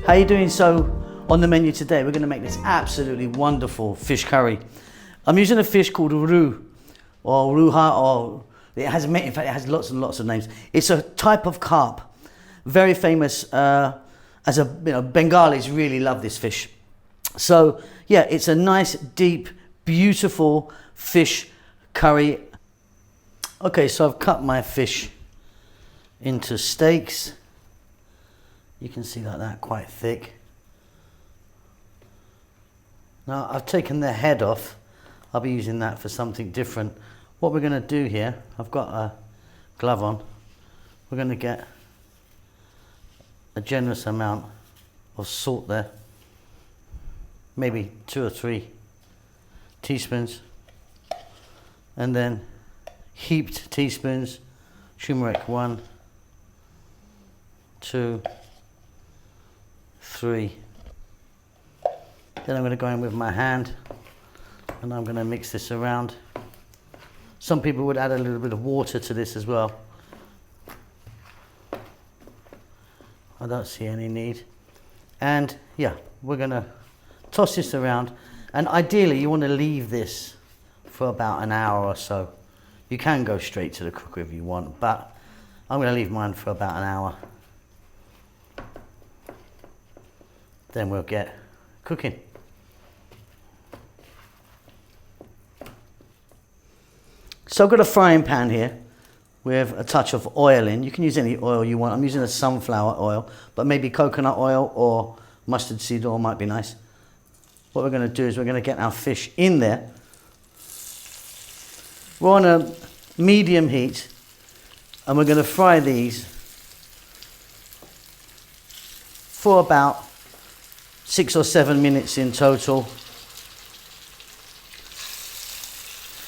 How you doing? So on the menu today, we're going to make this absolutely wonderful fish curry. I'm using a fish called roux or ruha, or in fact it has lots and lots of names. It's a type of carp, very famous as a, Bengalis really love this fish. So yeah, it's a nice, deep, beautiful fish curry. Okay, so I've cut my fish into steaks. You can see like that, quite thick. Now I've taken the head off. I'll be using that for something different. What we're going to do here, I've got a glove on. We're going to get a generous amount of salt there. Maybe 2 or 3 teaspoons. And then heaped teaspoons. Turmeric, 1, 2, 3. Then I'm going to go in with my hand and I'm going to mix this around. Some people would add a little bit of water to this as well. I don't see any need. And yeah, we're going to toss this around, and ideally you want to leave this for about an hour or so. You can go straight to the cooker if you want, but I'm going to leave mine for about an hour. Then we'll get cooking. So I've got a frying pan here with a touch of oil in. You can use any oil you want. I'm using a sunflower oil, but maybe coconut oil or mustard seed oil might be nice. What we're going to do is we're going to get our fish in there. We're on a medium heat and we're going to fry these for about 6 or 7 minutes in total.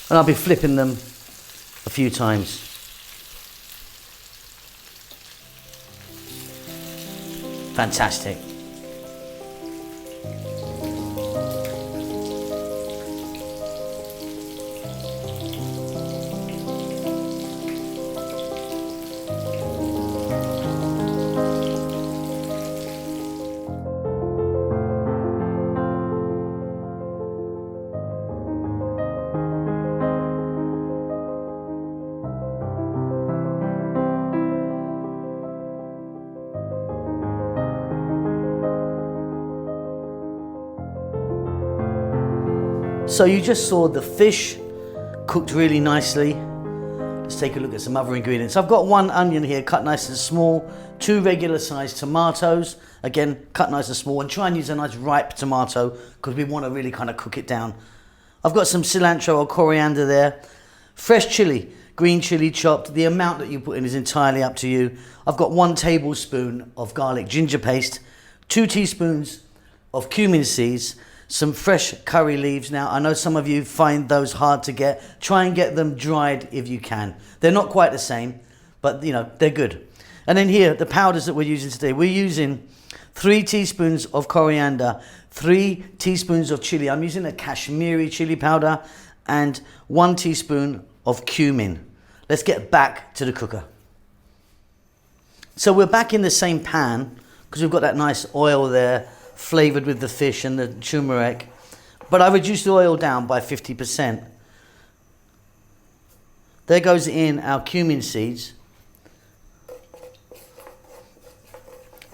And I'll be flipping them a few times. Fantastic. So you just saw the fish cooked really nicely. Let's take a look at some other ingredients. I've got 1 onion here cut nice and small, 2 regular sized tomatoes, again cut nice and small, and try and use a nice ripe tomato because we want to really kind of cook it down. I've got some cilantro or coriander there, fresh chili, green chili chopped. The amount that you put in is entirely up to you. I've got 1 tablespoon of garlic ginger paste, 2 teaspoons of cumin seeds, some fresh curry leaves. Now, I know some of you find those hard to get. Try and get them dried if you can. They're not quite the same, but they're good. And then here, the powders that we're using today. We're using 3 teaspoons of coriander, 3 teaspoons of chili. I'm using a Kashmiri chili powder, and 1 teaspoon of cumin. Let's get back to the cooker. So we're back in the same pan because we've got that nice oil there, flavored with the fish and the turmeric, but I reduced the oil down by 50%. There goes in our cumin seeds.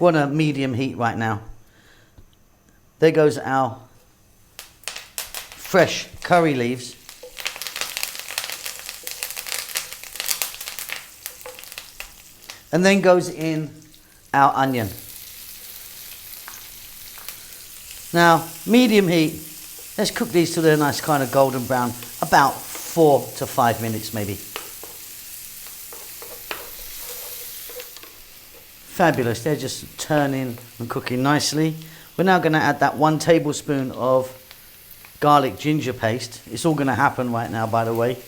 We're on a medium heat right now. There goes our fresh curry leaves. And then goes in our onion. Now, medium heat, let's cook these till they're nice kind of golden brown, about 4 to 5 minutes maybe. Fabulous, they're just turning and cooking nicely. We're now going to add that 1 tablespoon of garlic ginger paste. It's all going to happen right now, by the way.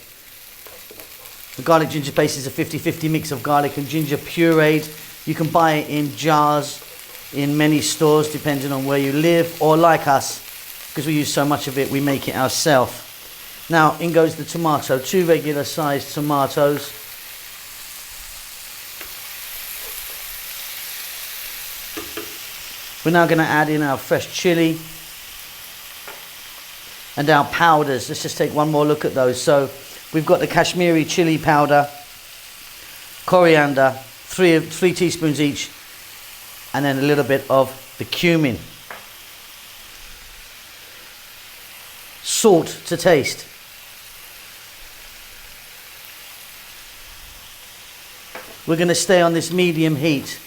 The garlic ginger paste is a 50-50 mix of garlic and ginger pureed. You can buy it in jars in many stores depending on where you live, or like us, because we use so much of it, we make it ourselves. Now in goes the tomato, 2 regular sized tomatoes. We're now going to add in our fresh chili and our powders. Let's just take one more look at those. So we've got the Kashmiri chili powder, coriander, three teaspoons each, and then a little bit of the cumin. Salt to taste. We're going to stay on this medium heat,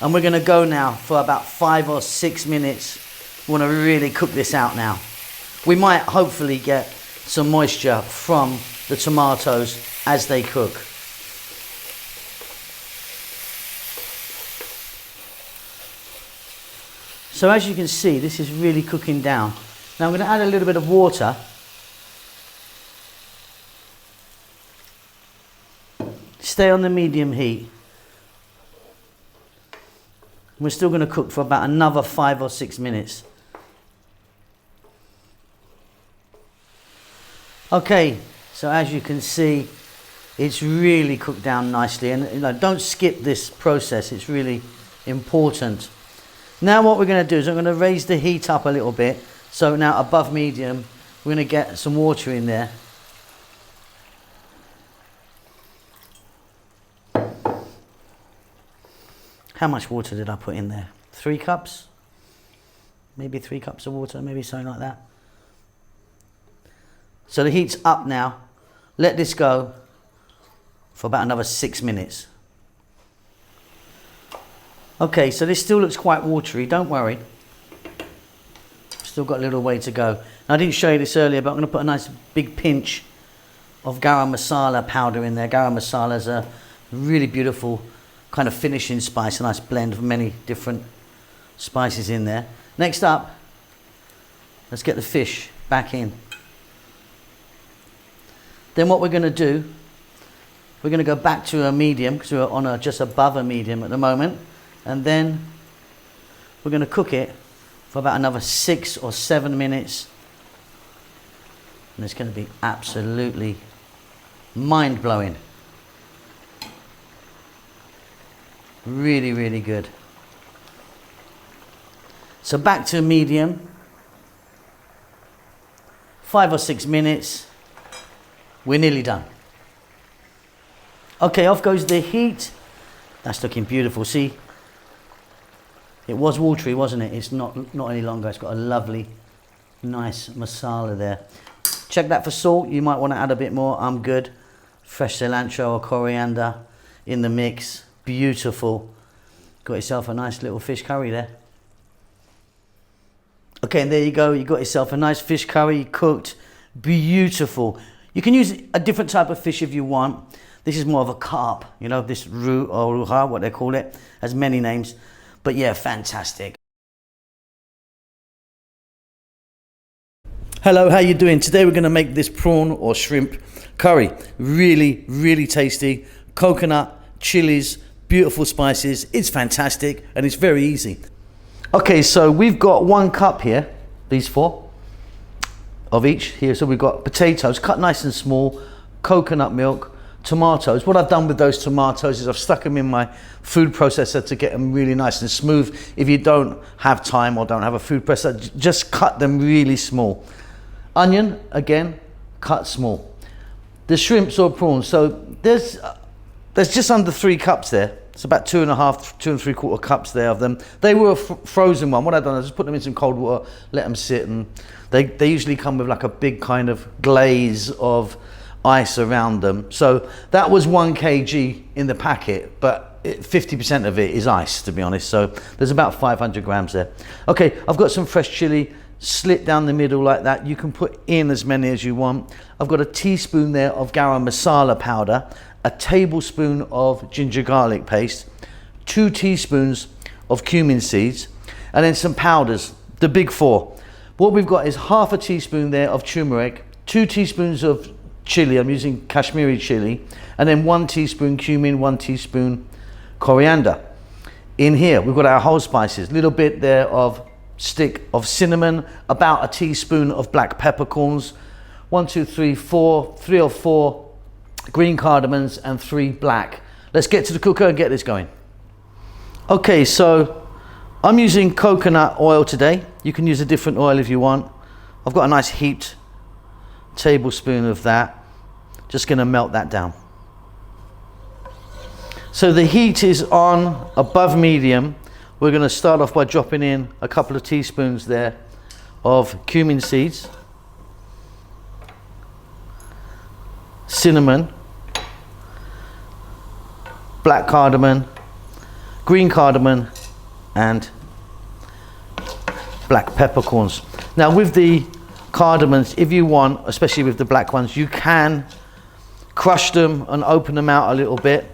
and we're going to go now for about 5 or 6 minutes. We want to really cook this out now. We might hopefully get some moisture from the tomatoes as they cook. So as you can see, this is really cooking down. Now I'm going to add a little bit of water. Stay on the medium heat. We're still going to cook for about another 5 or 6 minutes. Okay, so as you can see, it's really cooked down nicely, and don't skip this process, it's really important. Now what we're going to do is I'm going to raise the heat up a little bit, so now above medium, we're going to get some water in there. How much water did I put in there? 3 cups? Maybe 3 cups of water, maybe something like that. So the heat's up now. Let this go for about another 6 minutes. Okay, so this still looks quite watery, don't worry. Still got a little way to go. Now, I didn't show you this earlier, but I'm going to put a nice big pinch of garam masala powder in there. Garam masala is a really beautiful kind of finishing spice, a nice blend of many different spices in there. Next up, let's get the fish back in. Then what we're going to do, we're going to go back to a medium, because we're on just above a medium at the moment, and then we're going to cook it for about another 6 or 7 minutes, and it's going to be absolutely mind-blowing. Really, really good. So back to medium, 5 or 6 minutes. We're nearly done. Okay, off goes the heat. That's looking beautiful. See, it was watery, wasn't it? It's not any longer. It's got a lovely, nice masala there. Check that for salt. You might want to add a bit more. I'm good. Fresh cilantro or coriander in the mix. Beautiful. Got yourself a nice little fish curry there. Okay, and there you go. You got yourself a nice fish curry cooked. Beautiful. You can use a different type of fish if you want. This is more of a carp, you know, this roux or ruha, what they call it, has many names. But yeah, fantastic. Hello, how you doing? Today we're going to make this prawn or shrimp curry. Really, really tasty. Coconut, chilies, beautiful spices. It's fantastic and it's very easy. Okay, so we've got 1 cup here, these 4. Of each here. So we've got potatoes cut nice and small, coconut milk, tomatoes. What I've done with those tomatoes is I've stuck them in my food processor to get them really nice and smooth. If you don't have time or don't have a food processor, just cut them really small. Onion, again, cut small. The shrimps or prawns, so there's just under 3 cups there. It's about 2.5, 2 3/4 cups there of them. They were a frozen one. What I've done is just put them in some cold water, let them sit, and they usually come with like a big kind of glaze of ice around them. So that was 1 kg in the packet, but 50% of it is ice, to be honest. So there's about 500 grams there. Okay, I've got some fresh chili slit down the middle like that. You can put in as many as you want. I've got a teaspoon there of garam masala powder, a tablespoon of ginger garlic paste, 2 teaspoons of cumin seeds, and then some powders, the big 4. What we've got is half a teaspoon there of turmeric, 2 teaspoons of chili, I'm using Kashmiri chili, and then 1 teaspoon cumin, 1 teaspoon coriander. In here, we've got our whole spices, little bit there of stick of cinnamon, about a teaspoon of black peppercorns, 1, 2, 3, 4, 3 or 4 green cardamoms, and 3 black. Let's get to the cooker and get this going. Okay, so I'm using coconut oil today. You can use a different oil if you want. I've got a nice heaped tablespoon of that. Just going to melt that down. So the heat is on above medium. We're going to start off by dropping in a couple of teaspoons there of cumin seeds, cinnamon, black cardamom, green cardamom, and black peppercorns. Now with the cardamoms, if you want, especially with the black ones, you can crush them and open them out a little bit,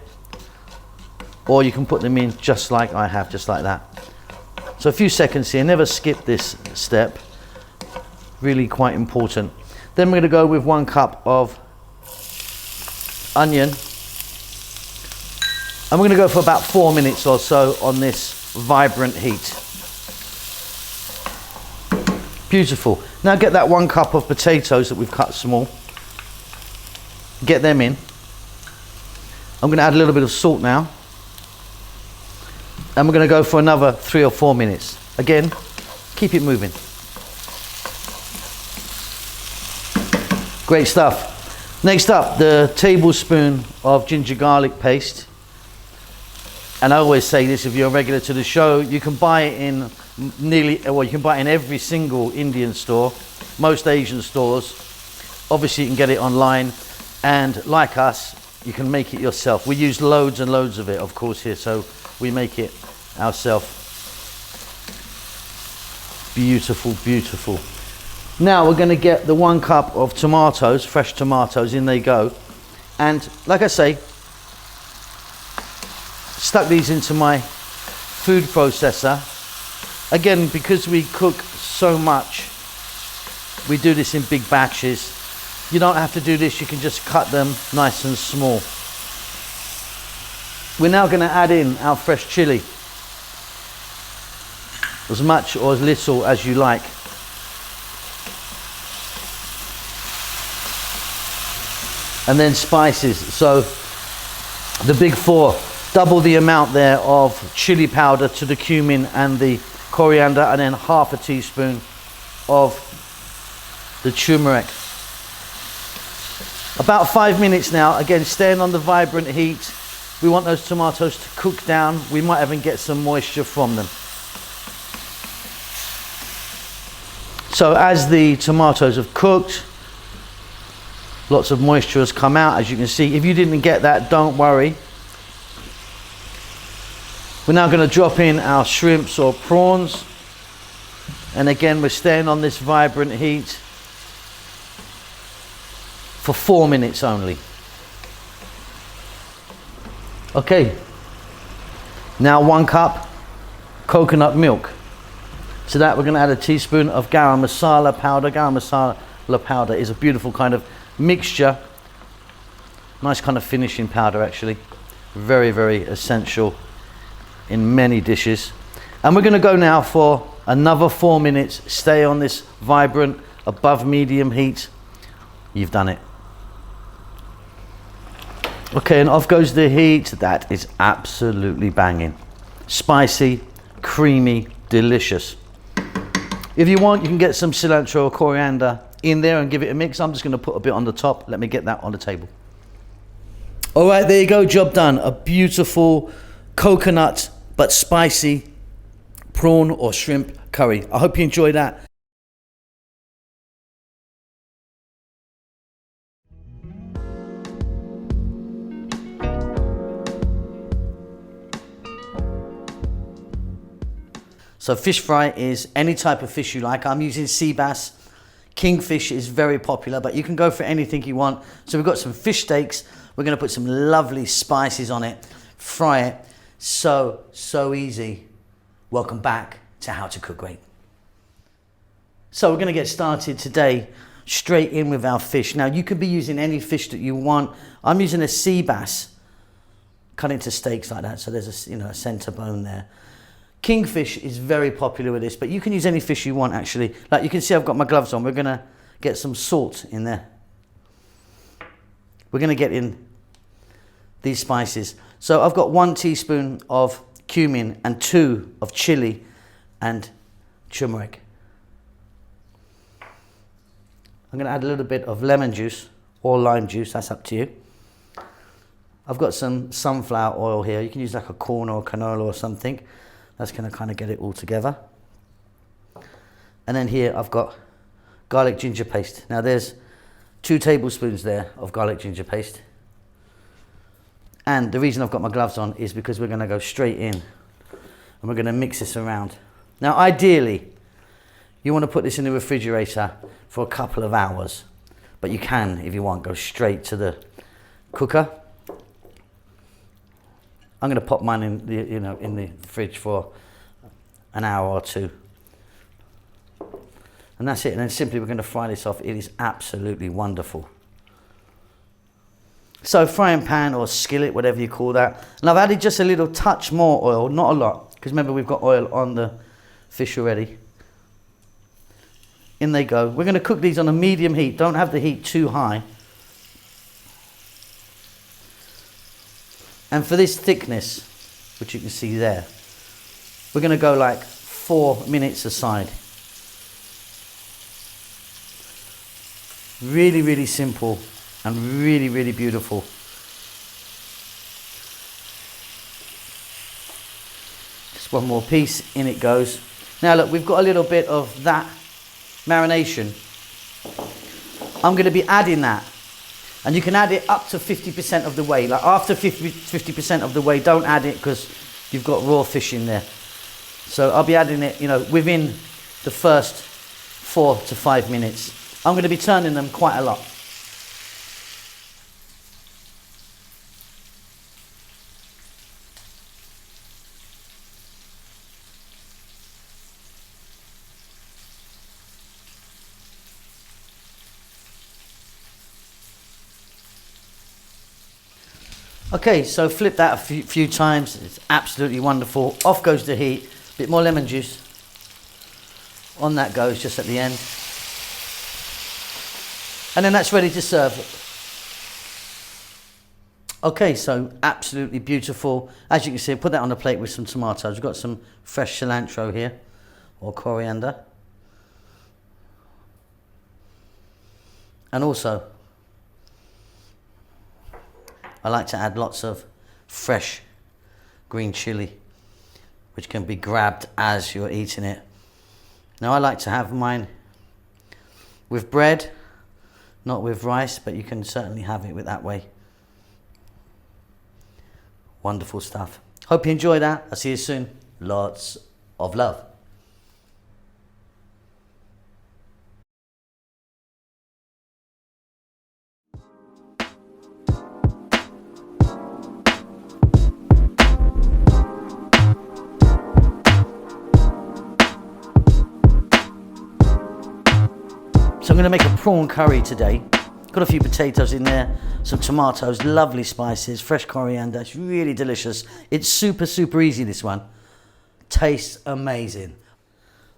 or you can put them in just like I have, just like that. So a few seconds here, never skip this step, really quite important. Then we're going to go with 1 cup of onion, and we're going to go for about 4 minutes or so on this vibrant heat. Beautiful. Now get that 1 cup of potatoes that we've cut small, get them in. I'm going to add a little bit of salt now, and we're going to go for another 3 or 4 minutes. Again, keep it moving. Great stuff. Next up, the tablespoon of ginger garlic paste. And I always say this, if you're a regular to the show, you can buy it in you can buy it in every single Indian store, most Asian stores. Obviously you can get it online, and like us, you can make it yourself. We use loads and loads of it, of course, here, so we make it ourselves. Beautiful, beautiful. Now we're going to get the 1 cup of tomatoes, fresh tomatoes, in they go. And like I say, stuck these into my food processor. Again, because we cook so much, we do this in big batches. You don't have to do this, you can just cut them nice and small. We're now going to add in our fresh chili, as much or as little as you like. And then spices. So the big 4, double the amount there of chili powder to the cumin and the coriander, and then half a teaspoon of the turmeric. About 5 minutes now, again staying on the vibrant heat. We want those tomatoes to cook down. We might even get some moisture from them. So as the tomatoes have cooked, lots of moisture has come out, as you can see. If you didn't get that, don't worry. We're now going to drop in our shrimps or prawns, and again we're staying on this vibrant heat for 4 minutes only. Okay, now 1 cup coconut milk. To that we're going to add a teaspoon of garam masala powder. Garam masala powder is a beautiful kind of mixture, nice kind of finishing powder actually, very, very essential in many dishes. And we're going to go now for another 4 minutes. Stay on this vibrant above medium heat. You've done it. Okay, and off goes the heat. That is absolutely banging. Spicy, creamy, delicious. If you want, you can get some cilantro or coriander in there and give it a mix. I'm just going to put a bit on the top. Let me get that on the table. All right, there you go, job done. A beautiful coconut but spicy prawn or shrimp curry. I hope you enjoyed that. So fish fry is any type of fish you like. I'm using sea bass. Kingfish is very popular, but you can go for anything you want. So we've got some fish steaks. We're going to put some lovely spices on it, fry it. So easy. Welcome back to How to Cook Great. So we're going to get started today straight in with our fish. Now you could be using any fish that you want. I'm using a sea bass, cut into steaks like that. So there's a center bone there. Kingfish is very popular with this, but you can use any fish you want actually. Like you can see I've got my gloves on. We're going to get some salt in there. We're going to get in these spices. So I've got 1 teaspoon of cumin and 2 of chili. and turmeric. I'm going to add a little bit of lemon juice or lime juice, that's up to you. I've got some sunflower oil here. You can use like a corn or canola or something. That's going to kind of get it all together. And then here I've got garlic ginger paste. Now there's 2 tablespoons there of garlic ginger paste. And the reason I've got my gloves on is because we're going to go straight in and we're going to mix this around. Now ideally, you want to put this in the refrigerator for a couple of hours, but you can, if you want, go straight to the cooker. I'm going to pop mine in the, in the fridge for an hour or 2. And that's it. And then simply we're going to fry this off. It is absolutely wonderful. So frying pan or skillet, whatever you call that. And I've added just a little touch more oil, not a lot, because remember we've got oil on the fish already. In they go. We're going to cook these on a medium heat. Don't have the heat too high. And for this thickness, which you can see there, we're going to go like 4 minutes aside. Really, really simple and really, really beautiful. Just one more piece, in it goes. Now look, we've got a little bit of that marination. I'm going to be adding that. And you can add it up to 50% of the way. Like after 50% of the way, don't add it because you've got raw fish in there. So I'll be adding it, within the first 4 to 5 minutes. I'm going to be turning them quite a lot. Okay, so flip that a few times. It's absolutely wonderful. Off goes the heat. Bit more lemon juice. On that goes just at the end. And then that's ready to serve. Okay, so absolutely beautiful. As you can see, put that on a plate with some tomatoes. We've got some fresh cilantro here, or coriander. And also, I like to add lots of fresh green chili, which can be grabbed as you're eating it. Now I like to have mine with bread, not with rice, but you can certainly have it with that way. Wonderful stuff. Hope you enjoy that. I'll see you soon. Lots of love. So I'm going to make a prawn curry today. Got a few potatoes in there, some tomatoes, lovely spices, fresh coriander. It's really delicious. It's super, super easy, this one. Tastes amazing.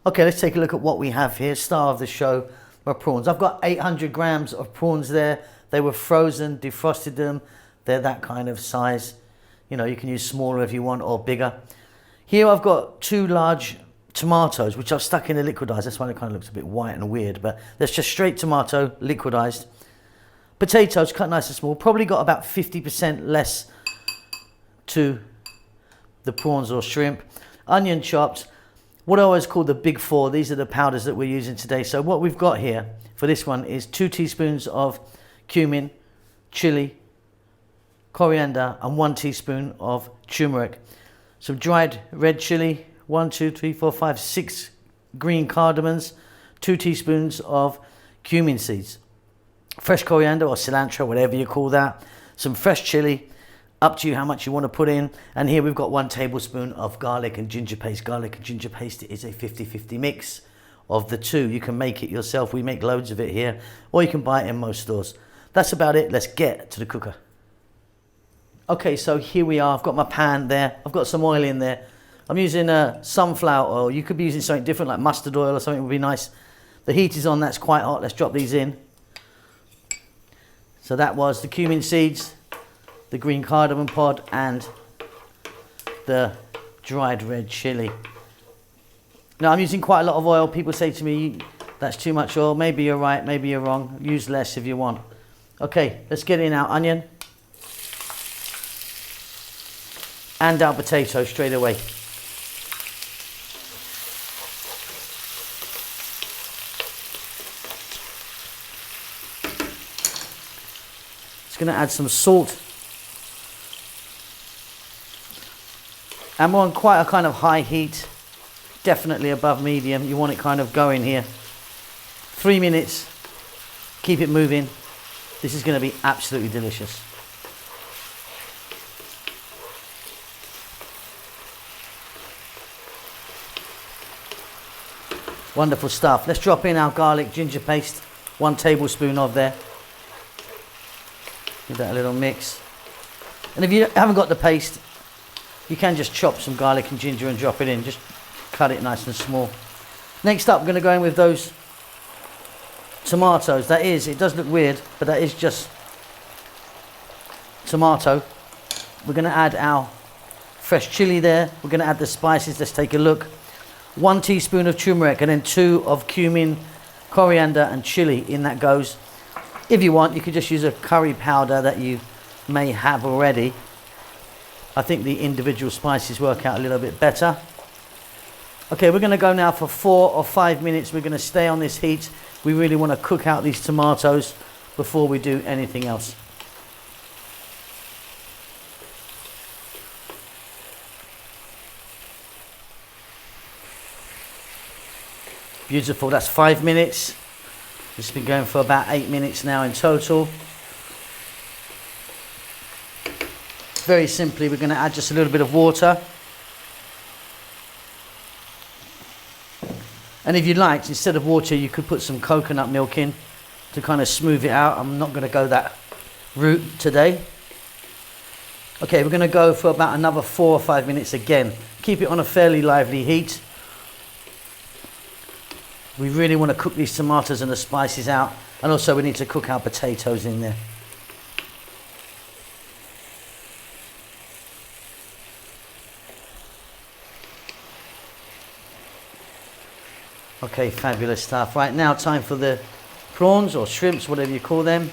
Okay, let's take a look at what we have here. Star of the show, our prawns. I've got 800 grams of prawns there. They were frozen, defrosted them. They're that kind of size. You can use smaller if you want or bigger. Here I've got 2 large tomatoes, which I've stuck in the liquidized. That's why it kind of looks a bit white and weird, but that's just straight tomato, liquidized. Potatoes cut nice and small, probably got about 50% less to the prawns or shrimp. Onion chopped, what I always call the big 4. These are the powders that we're using today. So what we've got here for this one is 2 teaspoons of cumin, chili, coriander, and 1 teaspoon of turmeric. Some dried red chili, 1, 2, 3, 4, 5, 6 green cardamoms, 2 teaspoons of cumin seeds, fresh coriander or cilantro, whatever you call that, some fresh chili, up to you how much you want to put in. And here we've got 1 tablespoon of garlic and ginger paste. Garlic and ginger paste is a 50-50 mix of the 2. You can make it yourself. We make loads of it here, or you can buy it in most stores. That's about it. Let's get to the cooker. Okay, so here we are. I've got my pan there. I've got some oil in there. I'm using sunflower oil. You could be using something different like mustard oil or something would be nice. The heat is on, that's quite hot. Let's drop these in. So that was the cumin seeds, the green cardamom pod, and the dried red chili. Now I'm using quite a lot of oil. People say to me, that's too much oil. Maybe you're right, maybe you're wrong. Use less if you want. Okay, let's get in our onion and our potato straight away. Just going to add some salt. And we're on quite a kind of high heat, definitely above medium. You want it kind of going here. 3 minutes, keep it moving. This is going to be absolutely delicious. Wonderful stuff. Let's drop in our garlic ginger paste, 1 tablespoon of there. Give that a little mix. And if you haven't got the paste, you can just chop some garlic and ginger and drop it in. Just cut it nice and small. Next up, I'm going to go in with those tomatoes. That is, it does look weird, but that is just tomato. We're going to add our fresh chili there. We're going to add the spices. Let's take a look. 1 teaspoon of turmeric and then 2 of cumin, coriander and chili. In that goes. If you want, you could just use a curry powder that you may have already. I think the individual spices work out a little bit better. Okay, we're going to go now for 4 or 5 minutes. We're going to stay on this heat. We really want to cook out these tomatoes before we do anything else. Beautiful, that's 5 minutes. It's been going for about 8 minutes now in total. Very simply, we're going to add just a little bit of water. And if you liked, instead of water, you could put some coconut milk in to kind of smooth it out. I'm not going to go that route today. Okay, we're going to go for about another 4 or 5 minutes again. Keep it on a fairly lively heat. We really want to cook these tomatoes and the spices out. And also we need to cook our potatoes in there. Okay, fabulous stuff. Right now, time for the prawns or shrimps, whatever you call them.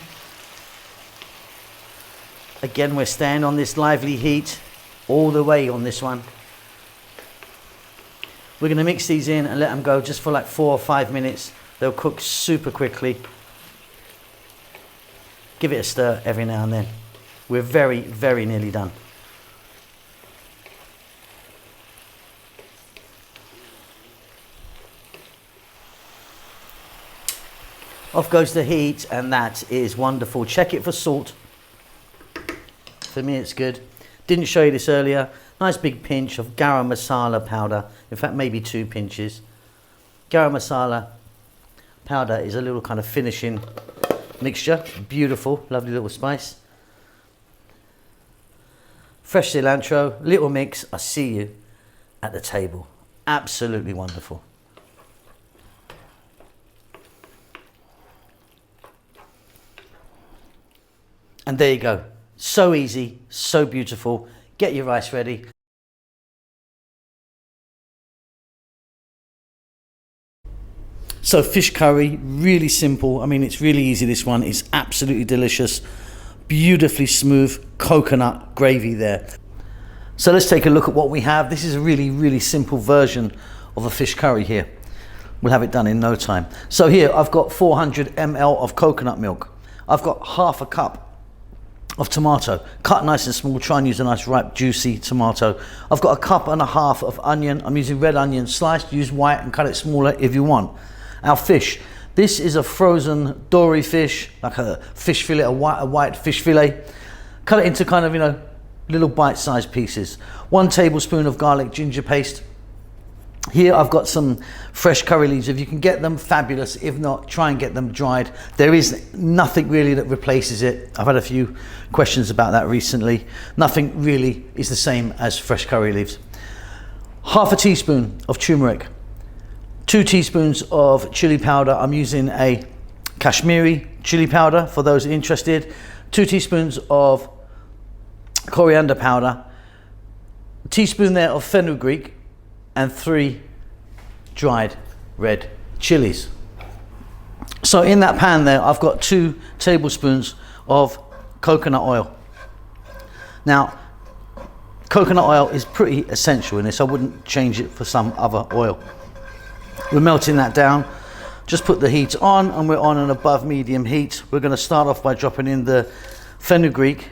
Again, we're staying on this lively heat all the way on this one. We're going to mix these in and let them go just for like 4 or 5 minutes. They'll cook super quickly. Give it a stir every now and then. We're very, very nearly done. Off goes the heat, and that is wonderful. Check it for salt. For me, it's good. Didn't show you this earlier. Nice big pinch of garam masala powder. In fact, maybe 2 pinches. Garam masala powder is a little kind of finishing mixture. Beautiful, lovely little spice. Fresh cilantro, little mix. I see you at the table. Absolutely wonderful. And there you go. So easy, so beautiful. Get your rice ready. So fish curry, really simple. I mean, it's really easy, this one. It's absolutely delicious. Beautifully smooth coconut gravy there. So let's take a look at what we have. This is a really, really simple version of a fish curry here. We'll have it done in no time. So here I've got 400 ml of coconut milk. I've got ½ a cup of tomato, cut nice and small. Try and use a nice ripe juicy tomato. I've got 1.5 cups of onion. I'm using red onion sliced. Use white and cut it smaller if you want. Our fish, this is a frozen dory fish, like a fish fillet, a white fish fillet. Cut it into kind of, you know, little bite-sized pieces. 1 tablespoon of garlic ginger paste. Here I've got some fresh curry leaves. If you can get them, fabulous. If not, try and get them dried. There is nothing really that replaces it. I've had a few questions about that recently. Nothing really is the same as fresh curry leaves. ½ a teaspoon of turmeric. 2 teaspoons of chili powder. I'm using a Kashmiri chili powder for those interested. 2 teaspoons of coriander powder. A teaspoon there of fenugreek. And 3 dried red chilies. So in that pan there, I've got 2 tablespoons of coconut oil. Now, coconut oil is pretty essential in this. I wouldn't change it for some other oil. We're melting that down. Just put the heat on, and we're on an above medium heat. We're going to start off by dropping in the fenugreek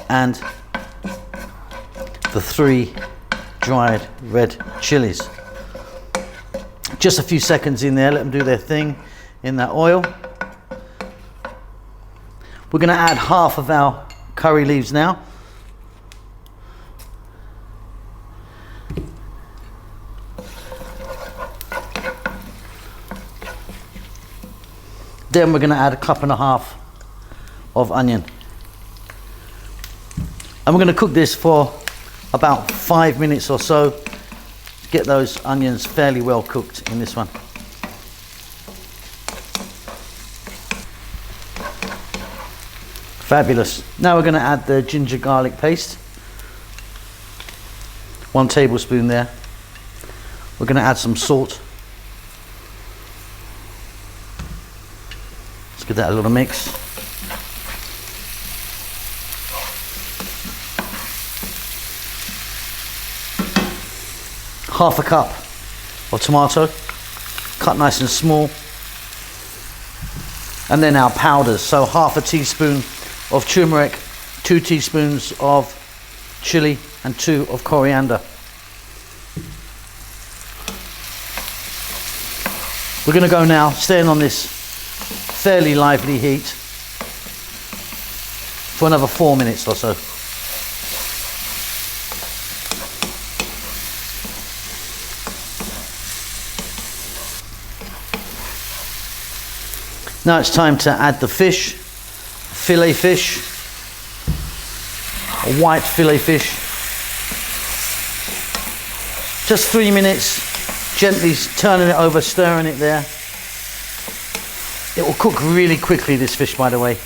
and the 3 dried red chilies. Just a few seconds in there, let them do their thing in that oil. We're going to add half of our curry leaves now. Then we're going to add a cup and a half of onion. And we're going to cook this for about 5 minutes or so. Get those onions fairly well cooked in this one. Fabulous. Now we're going to add the ginger garlic paste. 1 tablespoon there. We're going to add some salt. Let's give that a little mix. Half a cup of tomato, cut nice and small. And then our powders, so half a teaspoon of turmeric, 2 teaspoons of chili, and 2 of coriander. We're going to go now, staying on this fairly lively heat for another 4 minutes or so. Now it's time to add the fish, fillet fish, a white fillet fish. Just 3 minutes, gently turning it over, stirring it there. It will cook really quickly, this fish, by the way.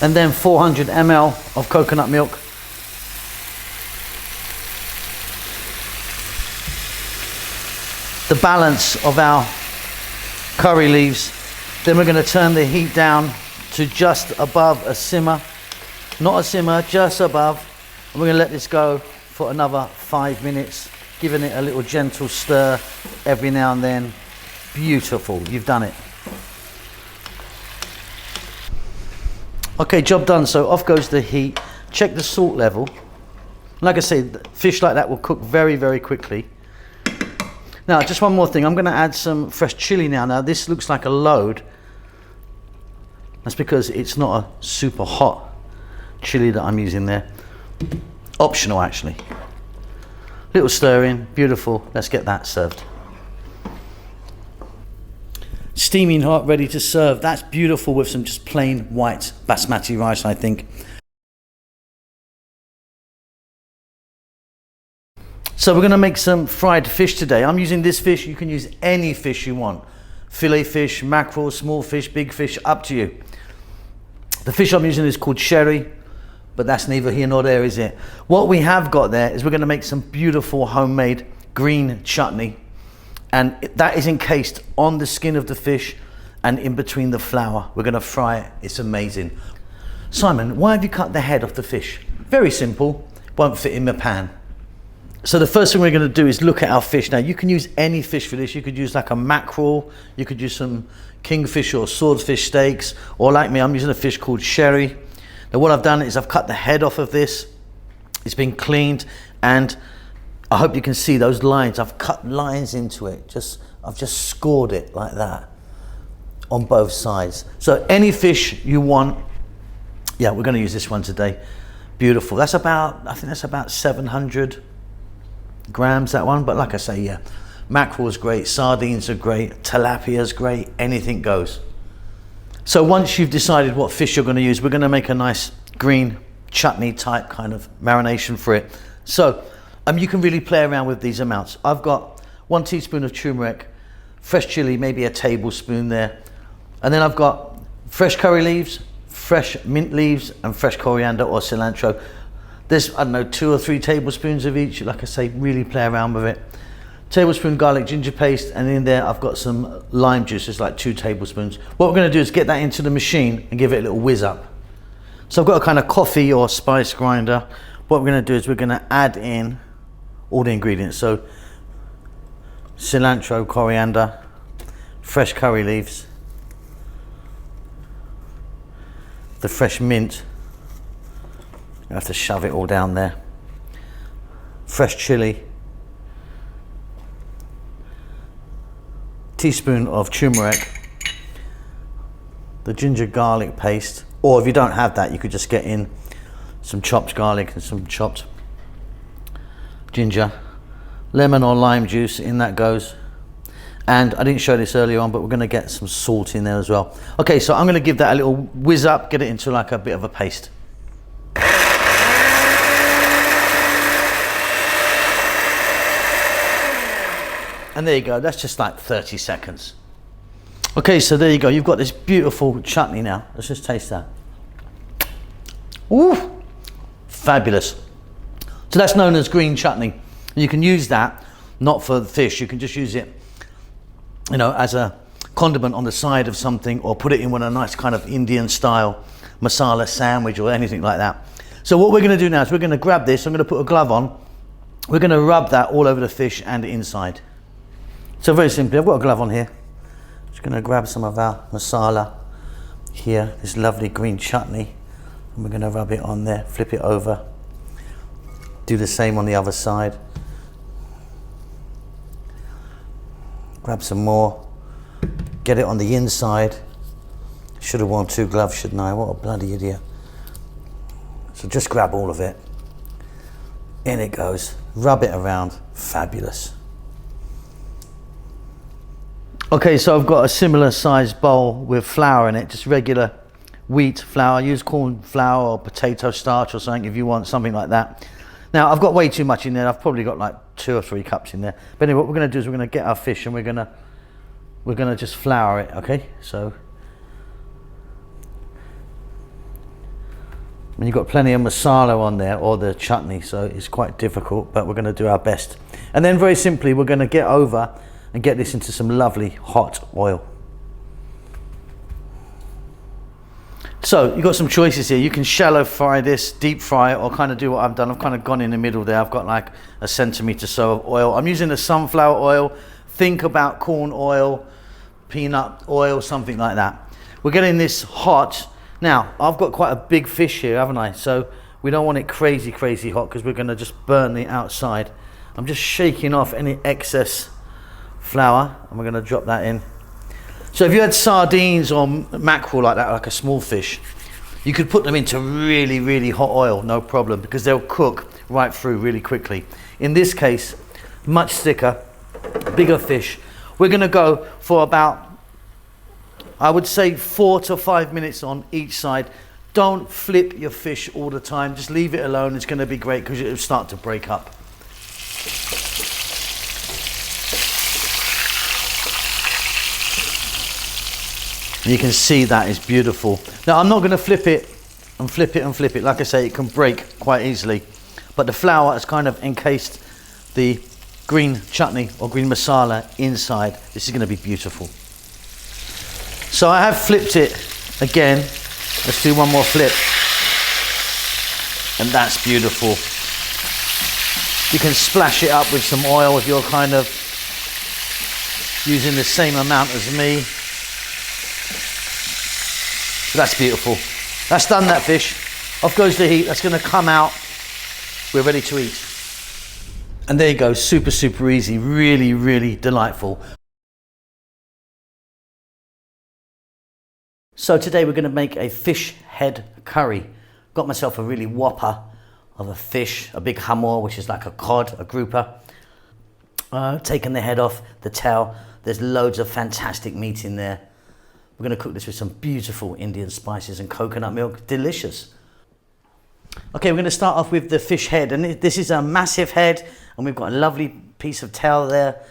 And then 400 ml of coconut milk. The balance of our curry leaves. Then we're going to turn the heat down to just above a simmer. Not a simmer, just above. And we're going to let this go for another 5 minutes, giving it a little gentle stir every now and then. Beautiful, you've done it. Okay, job done. So off goes the heat. Check the salt level. Like I said, fish like that will cook very, very quickly. Now, just one more thing. I'm going to add some fresh chili now. Now, this looks like a load. That's because it's not a super hot chili that I'm using there. Optional, actually. Little stir in. Beautiful. Let's get that served. Steaming hot, ready to serve. That's beautiful with some just plain white basmati rice, I think. So we're going to make some fried fish today. I'm using this fish. You can use any fish you want. Fillet fish, mackerel, small fish, big fish, up to you. The fish I'm using is called sherry, but that's neither here nor there, is it? What we have got there is we're going to make some beautiful homemade green chutney. And that is encased on the skin of the fish and in between the flour. We're going to fry it. It's amazing. Simon, why have you cut the head off the fish? Very simple. Won't fit in the pan. So the first thing we're going to do is look at our fish. Now, you can use any fish for this. You could use like a mackerel. You could use some kingfish or swordfish steaks. Or like me, I'm using a fish called sherry. Now, what I've done is I've cut the head off of this. It's been cleaned, and I hope you can see those lines. I've cut lines into it. I've just scored it like that on both sides. So any fish you want, yeah, we're going to use this one today. Beautiful. I think that's about 700 grams, that one. But like I say, yeah, mackerel is great, sardines are great, tilapia is great, anything goes. So once you've decided what fish you're going to use, we're going to make a nice green chutney type kind of marination for it. So you can really play around with these amounts. I've got 1 teaspoon of turmeric, fresh chili, maybe a tablespoon there. And then I've got fresh curry leaves, fresh mint leaves, and fresh coriander or cilantro. There's, I don't know, 2 or 3 tablespoons of each. Like I say, really play around with it. Tablespoon garlic ginger paste, and in there I've got some lime juice. It's like 2 tablespoons. What we're going to do is get that into the machine and give it a little whiz up. So I've got a kind of coffee or spice grinder. What we're going to do is we're going to add in all the ingredients. So cilantro, coriander, fresh curry leaves, the fresh mint. I have to shove it all down there. Fresh chili, teaspoon of turmeric, the ginger garlic paste, or if you don't have that, you could just get in some chopped garlic and some chopped ginger, lemon or lime juice, in that goes. And I didn't show this earlier on, but we're going to get some salt in there as well. Okay, so I'm going to give that a little whiz up, get it into like a bit of a paste. And there you go, that's just like 30 seconds. Okay, so there you go, you've got this beautiful chutney now. Let's just taste that. Ooh, fabulous. So that's known as green chutney. You can use that, not for the fish, you can just use it, you know, as a condiment on the side of something, or put it in with a nice kind of Indian style masala sandwich or anything like that. So what we're going to do now is we're going to grab this, I'm going to put a glove on, we're going to rub that all over the fish and the inside. So very simply, I've got a glove on here. Just going to grab some of our masala here, this lovely green chutney, and we're going to rub it on there, flip it over. Do the same on the other side. Grab some more, get it on the inside. Should have worn 2 gloves, shouldn't I? What a bloody idiot. So just grab all of it. In it goes, rub it around, fabulous. Okay, so I've got a similar sized bowl with flour in it, just regular wheat flour. Use corn flour or potato starch or something if you want something like that. Now I've got way too much in there. I've probably got like 2 or 3 cups in there. But anyway, what we're going to do is we're going to get our fish and we're going to just flour it. Okay, so and you've got plenty of masala on there, or the chutney, so it's quite difficult, but we're going to do our best. And then very simply, we're going to get over and get this into some lovely hot oil. So you've got some choices here. You can shallow fry this, deep fry it, or kind of do what I've done. I've kind of gone in the middle there. I've got like a centimetre or so of oil. I'm using the sunflower oil. Think about corn oil, peanut oil, something like that. We're getting this hot. Now, I've got quite a big fish here, haven't I? So we don't want it crazy hot, because we're going to just burn the outside. I'm just shaking off any excess flour, and we're going to drop that in. So if you had sardines or mackerel like that, like a small fish, you could put them into really hot oil, no problem, because they'll cook right through really quickly. In this case, much thicker, bigger fish. We're going to go for about, I would say, 4 to 5 minutes on each side. Don't flip your fish all the time, just leave it alone. It's going to be great because it'll start to break up. You can see that is beautiful. Now I'm not going to flip it and flip it and flip it. Like I say, it can break quite easily. But the flour has kind of encased the green chutney or green masala inside. This is going to be beautiful. So I have flipped it again. Let's do one more flip. And that's beautiful. You can splash it up with some oil if you're kind of using the same amount as me. That's beautiful. That's done, that fish. Off goes the heat. That's going to come out. We're ready to eat. And there you go. Super easy. Really delightful. So today we're going to make a fish head curry. Got myself a really whopper of a fish, a big hamor, which is like a cod, a grouper. Taken the head off, the tail. There's loads of fantastic meat in there. We're going to cook this with some beautiful Indian spices and coconut milk. Delicious. Okay, we're going to start off with the fish head. And this is a massive head. And we've got a lovely piece of tail there.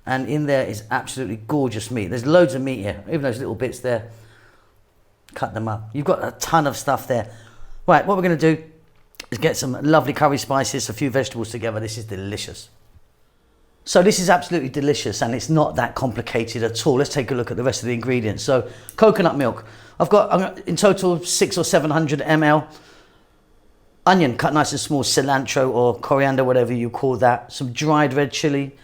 And in there is absolutely gorgeous meat. There's loads of meat here, even those little bits there. Cut them up. You've got a ton of stuff there. Right, what we're going to do is get some lovely curry spices, a few vegetables together. This is delicious. So this is absolutely delicious, and it's not that complicated at all. Let's take a look at the rest of the ingredients. So coconut milk. I've got in total 600 or 700 ml. Onion cut nice and small, cilantro or coriander, whatever you call that. Some dried red chili.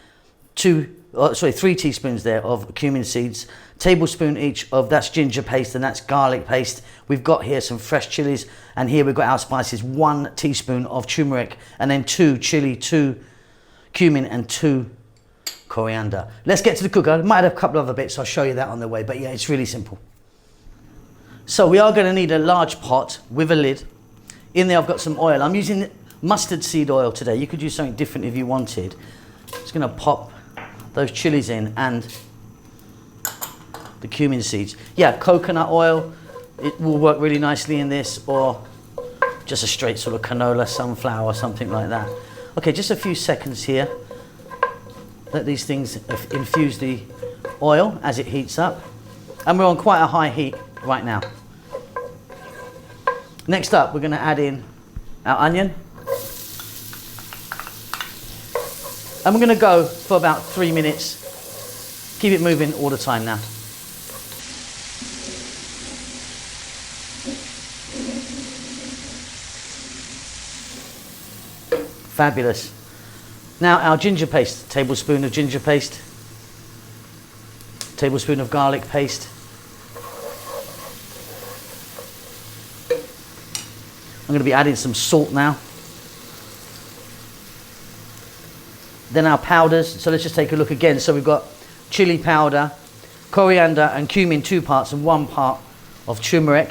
3 teaspoons there of cumin seeds. Tablespoon each of that's ginger paste and that's garlic paste. We've got here some fresh chilies, and here we've got our spices. 1 teaspoon of turmeric, and then 2 chili, 2 cumin, and 2 coriander. Let's get to the cooker. I might have a couple of other bits. I'll show you that on the way, but yeah, it's really simple. So we are going to need a large pot with a lid. In there I've got some oil. I'm using mustard seed oil today. You could use something different if you wanted. Just going to pop those chilies in and the cumin seeds. Yeah, coconut oil, it will work really nicely in this, or just a straight sort of canola, sunflower, or something like that. Okay, just a few seconds here. Let these things infuse the oil as it heats up. And we're on quite a high heat right now. Next up, we're going to add in our onion. And we're going to go for about 3 minutes. Keep it moving all the time now. Fabulous. Now our ginger paste, tablespoon of ginger paste, tablespoon of garlic paste. I'm going to be adding some salt now. Then our powders, so let's just take a look again. So we've got chili powder, coriander and cumin, 2 parts, and 1 part of turmeric.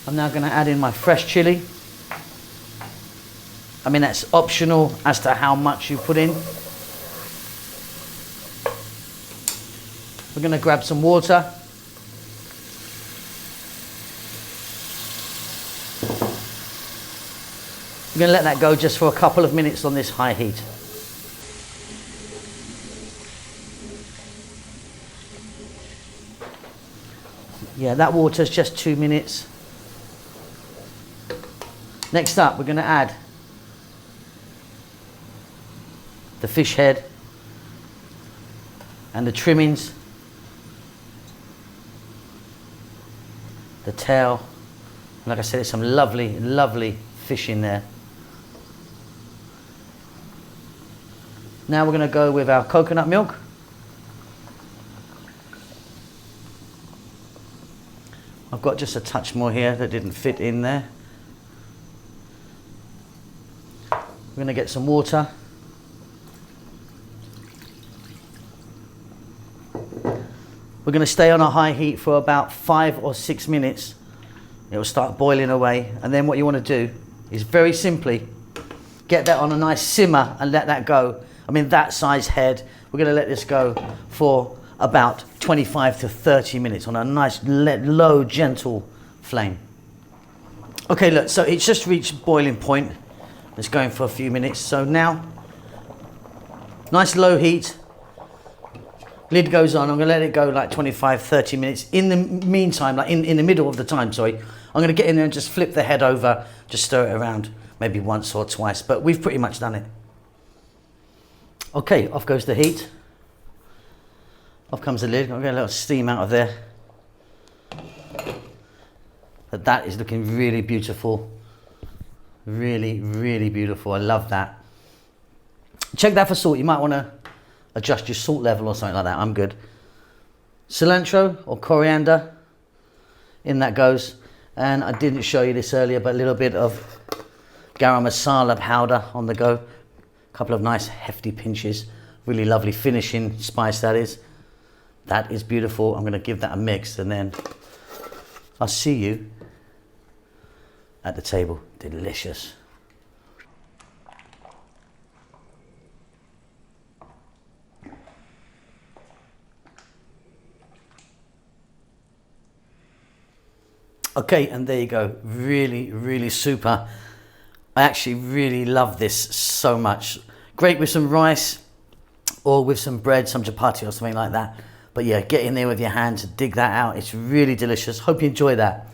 I'm now going to add in my fresh chili. I mean, that's optional as to how much you put in. We're going to grab some water. We're going to let that go just for a couple of minutes on this high heat. Yeah, that water's just 2 minutes. Next up, we're going to add the fish head and the trimmings, the tail. And like I said, there's some lovely, lovely fish in there. Now we're going to go with our coconut milk. I've got just a touch more here that didn't fit in there. We're going to get some water. We're going to stay on a high heat for about 5 or 6 minutes. It will start boiling away, and then what you want to do is very simply get that on a nice simmer and let that go. I mean, that size head, we're going to let this go for about 25 to 30 minutes on a nice low, gentle flame. Okay, look, so it's just reached boiling point. It's going for a few minutes. So now, nice low heat. Lid goes on. I'm going to let it go like 25, 30 minutes. In the meantime, like in the middle of the time, sorry, I'm going to get in there and just flip the head over, just stir it around maybe once or twice, but we've pretty much done it. Okay, off goes the heat. Off comes the lid. I'll get a little steam out of there. But that is looking really beautiful. Really, really beautiful. I love that. Check that for salt. You might want to adjust your salt level or something like that. I'm good. Cilantro or coriander. In that goes. And I didn't show you this earlier, but a little bit of garam masala powder on the go. A couple of nice hefty pinches. Really lovely finishing spice that is. That is beautiful. I'm going to give that a mix, and then I'll see you at the table. Delicious. Okay, and there you go. Really, really super. I actually really love this so much. Great with some rice or with some bread, some chapati or something like that. But yeah, get in there with your hands and dig that out. It's really delicious. Hope you enjoy that.